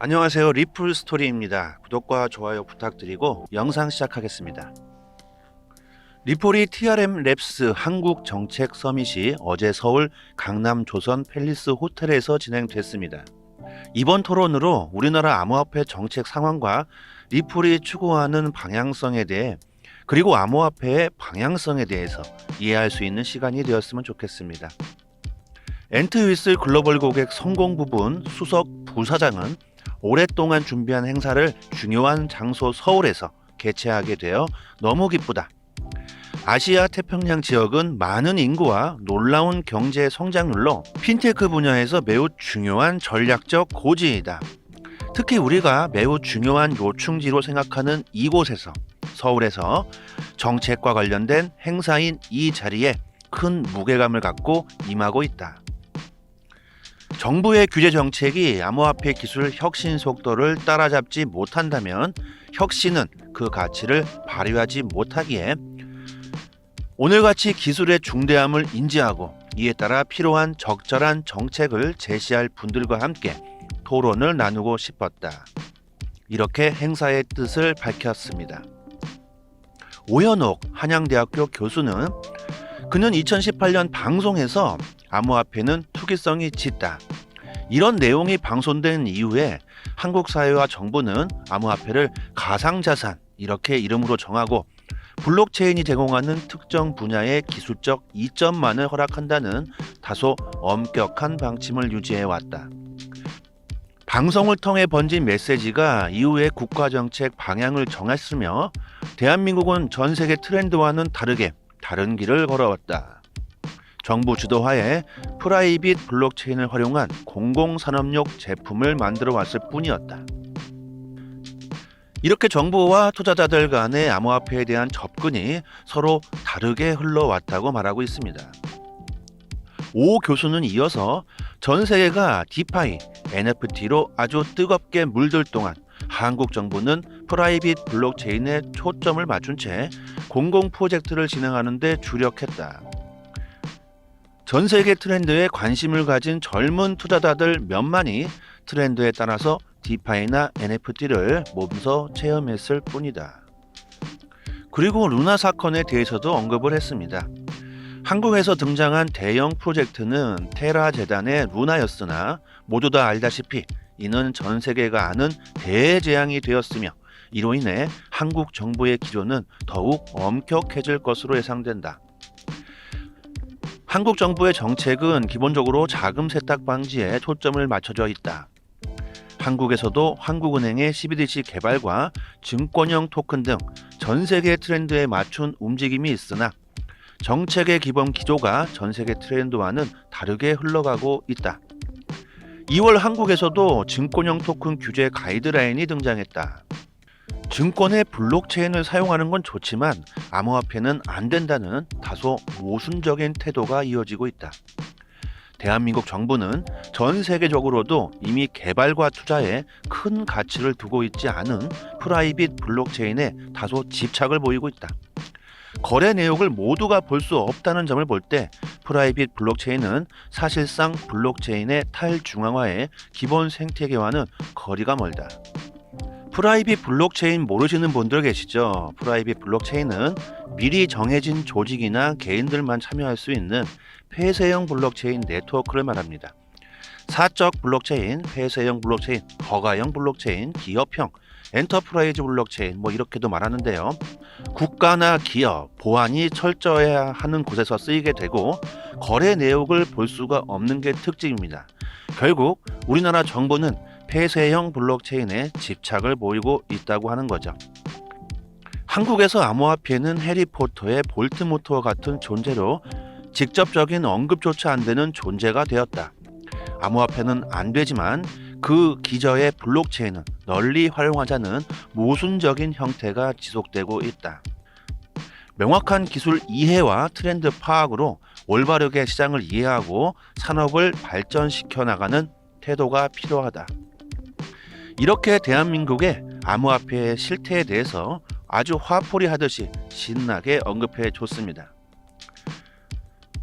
안녕하세요. 리플 스토리입니다. 구독과 좋아요 부탁드리고 영상 시작하겠습니다. 리플이 TRM 랩스 한국 정책 서밋이 어제 서울 강남 조선 팰리스 호텔에서 진행됐습니다. 이번 토론으로 우리나라 암호화폐 정책 상황과 리플이 추구하는 방향성에 대해 그리고 암호화폐의 방향성에 대해서 이해할 수 있는 시간이 되었으면 좋겠습니다. 엔트위스 글로벌 고객 성공 부분 수석 부사장은 오랫동안 준비한 행사를 중요한 장소 서울에서 개최하게 되어 너무 기쁘다. 아시아 태평양 지역은 많은 인구와 놀라운 경제 성장률로 핀테크 분야에서 매우 중요한 전략적 고지이다. 특히 우리가 매우 중요한 요충지로 생각하는 이곳에서 서울에서 정책과 관련된 행사인 이 자리에 큰 무게감을 갖고 임하고 있다. 정부의 규제 정책이 암호화폐 기술 혁신 속도를 따라잡지 못한다면 혁신은 그 가치를 발휘하지 못하기에 오늘같이 기술의 중대함을 인지하고 이에 따라 필요한 적절한 정책을 제시할 분들과 함께 토론을 나누고 싶었다. 이렇게 행사의 뜻을 밝혔습니다. 오현옥 한양대학교 교수는 그는 2018년 방송에서 암호화폐는 투기성이 짙다. 이런 내용이 방송된 이후에 한국 사회와 정부는 암호화폐를 가상자산 이렇게 이름으로 정하고 블록체인이 제공하는 특정 분야의 기술적 이점만을 허락한다는 다소 엄격한 방침을 유지해왔다. 방송을 통해 번진 메시지가 이후에 국가정책 방향을 정했으며 대한민국은 전 세계 트렌드와는 다르게 다른 길을 걸어왔다. 정부 주도하에 프라이빗 블록체인을 활용한 공공산업용 제품을 만들어 왔을 뿐이었다. 이렇게 정부와 투자자들 간의 암호화폐에 대한 접근이 서로 다르게 흘러왔다고 말하고 있습니다. 오 교수는 이어서 전 세계가 디파이, NFT로 아주 뜨겁게 물들 동안 한국 정부는 프라이빗 블록체인에 초점을 맞춘 채 공공 프로젝트를 진행하는 데 주력했다. 전 세계 트렌드에 관심을 가진 젊은 투자자들 몇만이 트렌드에 따라서 디파이나 NFT를 몸소 체험했을 뿐이다. 그리고 루나 사건에 대해서도 언급을 했습니다. 한국에서 등장한 대형 프로젝트는 테라 재단의 루나였으나 모두 다 알다시피 이는 전 세계가 아는 대재앙이 되었으며 이로 인해 한국 정부의 기조는 더욱 엄격해질 것으로 예상된다. 한국 정부의 정책은 기본적으로 자금 세탁 방지에 초점을 맞춰져 있다. 한국에서도 한국은행의 CBDC 개발과 증권형 토큰 등 전 세계 트렌드에 맞춘 움직임이 있으나 정책의 기본 기조가 전 세계 트렌드와는 다르게 흘러가고 있다. 2월 한국에서도 증권형 토큰 규제 가이드라인이 등장했다. 증권의 블록체인을 사용하는 건 좋지만 암호화폐는 안 된다는 다소 모순적인 태도가 이어지고 있다. 대한민국 정부는 전 세계적으로도 이미 개발과 투자에 큰 가치를 두고 있지 않은 프라이빗 블록체인에 다소 집착을 보이고 있다. 거래 내역을 모두가 볼 수 없다는 점을 볼 때 프라이빗 블록체인은 사실상 블록체인의 탈중앙화의 기본 생태계와는 거리가 멀다. 프라이빗 블록체인 모르시는 분들 계시죠? 프라이빗 블록체인은 미리 정해진 조직이나 개인들만 참여할 수 있는 폐쇄형 블록체인 네트워크를 말합니다. 사적 블록체인, 폐쇄형 블록체인, 허가형 블록체인, 기업형, 엔터프라이즈 블록체인 이렇게도 말하는데요. 국가나 기업, 보안이 철저해야 하는 곳에서 쓰이게 되고 거래 내역을 볼 수가 없는 게 특징입니다. 결국 우리나라 정부는 폐쇄형 블록체인에 집착을 보이고 있다고 하는 거죠. 한국에서 암호화폐는 해리포터의 볼트모트와 같은 존재로 직접적인 언급조차 안 되는 존재가 되었다. 암호화폐는 안 되지만 그 기저의 블록체인은 널리 활용하자는 모순적인 형태가 지속되고 있다. 명확한 기술 이해와 트렌드 파악으로 올바르게 시장을 이해하고 산업을 발전시켜 나가는 태도가 필요하다. 이렇게 대한민국의 암호화폐의 실태에 대해서 아주 화풀이 하듯이 신나게 언급해 줬습니다.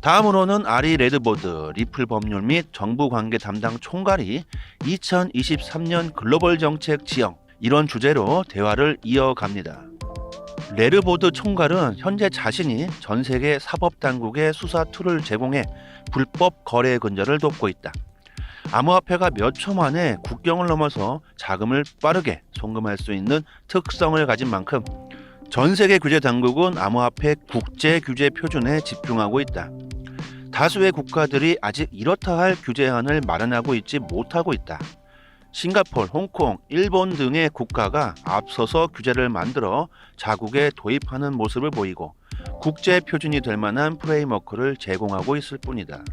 다음으로는 아리 레드보드 리플 법률 및 정부 관계 담당 총괄이 2023년 글로벌 정책 지형 이런 주제로 대화를 이어갑니다. 레드보드 총괄은 현재 자신이 전 세계 사법당국에 수사 툴을 제공해 불법 거래 근절을 돕고 있다. 암호화폐가 몇 초 만에 국경을 넘어서 자금을 빠르게 송금할 수 있는 특성을 가진 만큼 전 세계 규제 당국은 암호화폐 국제 규제 표준에 집중하고 있다. 다수의 국가들이 아직 이렇다 할 규제안을 마련하고 있지 못하고 있다. 싱가포르, 홍콩, 일본 등의 국가가 앞서서 규제를 만들어 자국에 도입하는 모습을 보이고 국제 표준이 될 만한 프레임워크를 제공하고 있을 뿐이다.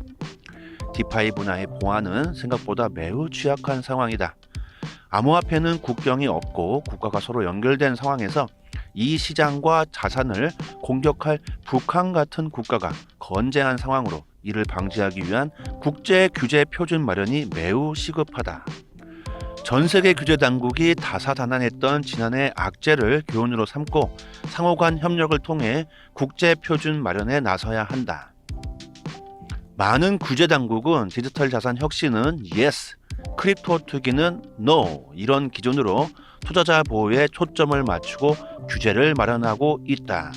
디파이 분야의 보안은 생각보다 매우 취약한 상황이다. 암호화폐는 국경이 없고 국가가 서로 연결된 상황에서 이 시장과 자산을 공격할 북한 같은 국가가 건재한 상황으로 이를 방지하기 위한 국제 규제 표준 마련이 매우 시급하다. 전 세계 규제 당국이 다사다난했던 지난해 악재를 교훈으로 삼고 상호간 협력을 통해 국제 표준 마련에 나서야 한다. 많은 규제 당국은 디지털 자산 혁신은 yes, 크립토 투기는 no 이런 기준으로 투자자 보호에 초점을 맞추고 규제를 마련하고 있다.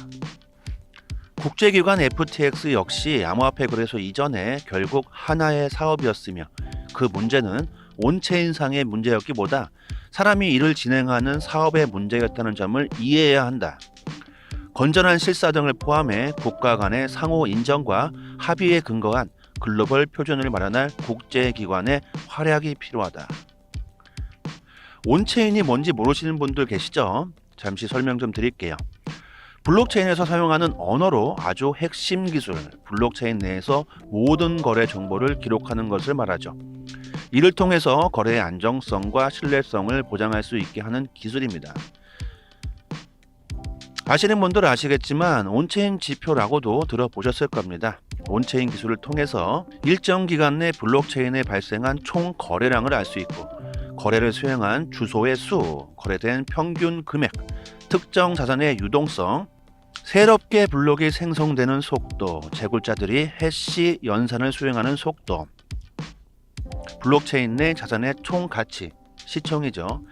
국제기관 FTX 역시 암호화폐 거래소 이전에 결국 하나의 사업이었으며 그 문제는 온체인상의 문제였기보다 사람이 이를 진행하는 사업의 문제였다는 점을 이해해야 한다. 건전한 실사 등을 포함해 국가 간의 상호 인정과 합의에 근거한 글로벌 표준을 마련할 국제기관의 활약이 필요하다. 온체인이 뭔지 모르시는 분들 계시죠? 잠시 설명 좀 드릴게요. 블록체인에서 사용하는 언어로 아주 핵심 기술, 블록체인 내에서 모든 거래 정보를 기록하는 것을 말하죠. 이를 통해서 거래의 안정성과 신뢰성을 보장할 수 있게 하는 기술입니다. 아시는 분들은 아시겠지만 온체인 지표라고도 들어보셨을 겁니다. 온체인 기술을 통해서 일정 기간 내 블록체인에 발생한 총 거래량을 알 수 있고 거래를 수행한 주소의 수, 거래된 평균 금액, 특정 자산의 유동성, 새롭게 블록이 생성되는 속도, 채굴자들이 해시 연산을 수행하는 속도, 블록체인 내 자산의 총 가치, 시총이죠.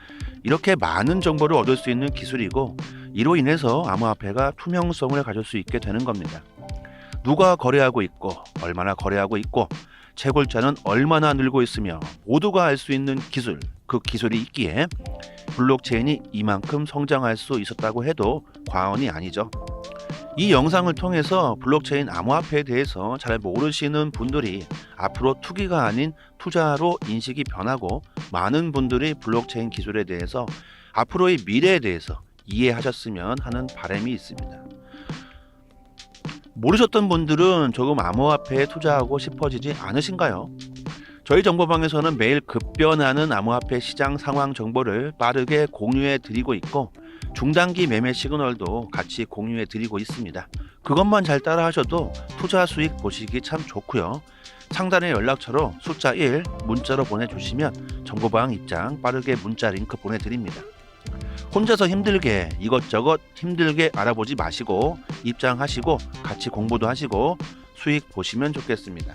이렇게 많은 정보를 얻을 수 있는 기술이고 이로 인해서 암호화폐가 투명성을 가질 수 있게 되는 겁니다. 누가 거래하고 있고 얼마나 거래하고 있고 채굴자는 얼마나 늘고 있으며 모두가 알 수 있는 기술, 그 기술이 있기에 블록체인이 이만큼 성장할 수 있었다고 해도 과언이 아니죠. 이 영상을 통해서 블록체인 암호화폐에 대해서 잘 모르시는 분들이 앞으로 투기가 아닌 투자로 인식이 변하고 많은 분들이 블록체인 기술에 대해서 앞으로의 미래에 대해서 이해하셨으면 하는 바람이 있습니다. 모르셨던 분들은 조금 암호화폐에 투자하고 싶어지지 않으신가요? 저희 정보방에서는 매일 급변하는 암호화폐 시장 상황 정보를 빠르게 공유해 드리고 있고 중단기 매매 시그널도 같이 공유해 드리고 있습니다. 그것만 잘 따라 하셔도 투자 수익 보시기 참 좋고요. 상단의 연락처로 숫자 1 문자로 보내주시면 정보방 입장 빠르게 문자 링크 보내드립니다. 혼자서 힘들게 이것저것 힘들게 알아보지 마시고 입장하시고 같이 공부도 하시고 수익 보시면 좋겠습니다.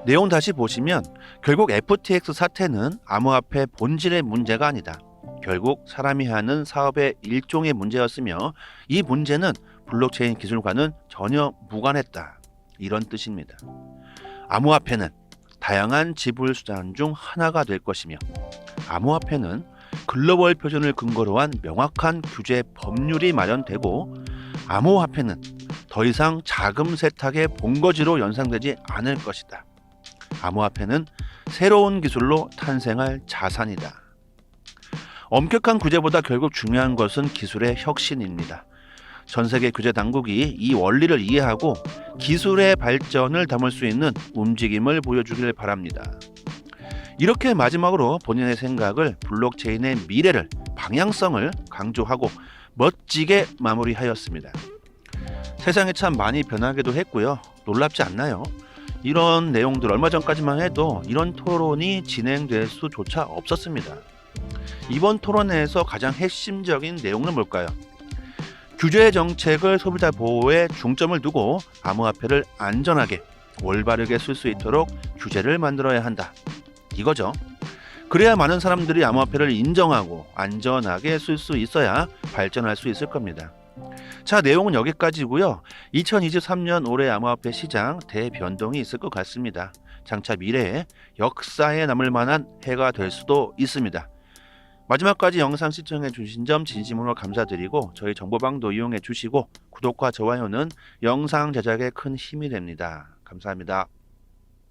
내용 다시 보시면 결국 FTX 사태는 암호화폐 본질의 문제가 아니다. 결국 사람이 하는 사업의 일종의 문제였으며 이 문제는 블록체인 기술과는 전혀 무관했다. 이런 뜻입니다. 암호화폐는 다양한 지불 수단 중 하나가 될 것이며 암호화폐는 글로벌 표준을 근거로 한 명확한 규제 법률이 마련되고 암호화폐는 더 이상 자금 세탁의 본거지로 연상되지 않을 것이다. 암호화폐는 새로운 기술로 탄생할 자산이다. 엄격한 규제보다 결국 중요한 것은 기술의 혁신입니다. 전 세계 규제 당국이 이 원리를 이해하고 기술의 발전을 담을 수 있는 움직임을 보여주길 바랍니다. 이렇게 마지막으로 본인의 생각을 블록체인의 미래를, 방향성을 강조하고 멋지게 마무리하였습니다. 세상이 참 많이 변하기도 했고요. 놀랍지 않나요? 이런 내용들 얼마 전까지만 해도 이런 토론이 진행될 수조차 없었습니다. 이번 토론회에서 가장 핵심적인 내용은 뭘까요? 규제 정책을 소비자 보호에 중점을 두고 암호화폐를 안전하게 올바르게 쓸 수 있도록 규제를 만들어야 한다. 이거죠. 그래야 많은 사람들이 암호화폐를 인정하고 안전하게 쓸 수 있어야 발전할 수 있을 겁니다. 자, 내용은 여기까지고요. 2023년 올해 암호화폐 시장 대변동이 있을 것 같습니다. 장차 미래에 역사에 남을 만한 해가 될 수도 있습니다. 마지막까지 영상 시청해 주신 점 진심으로 감사드리고 저희 정보방도 이용해 주시고 구독과 좋아요는 영상 제작에 큰 힘이 됩니다. 감사합니다.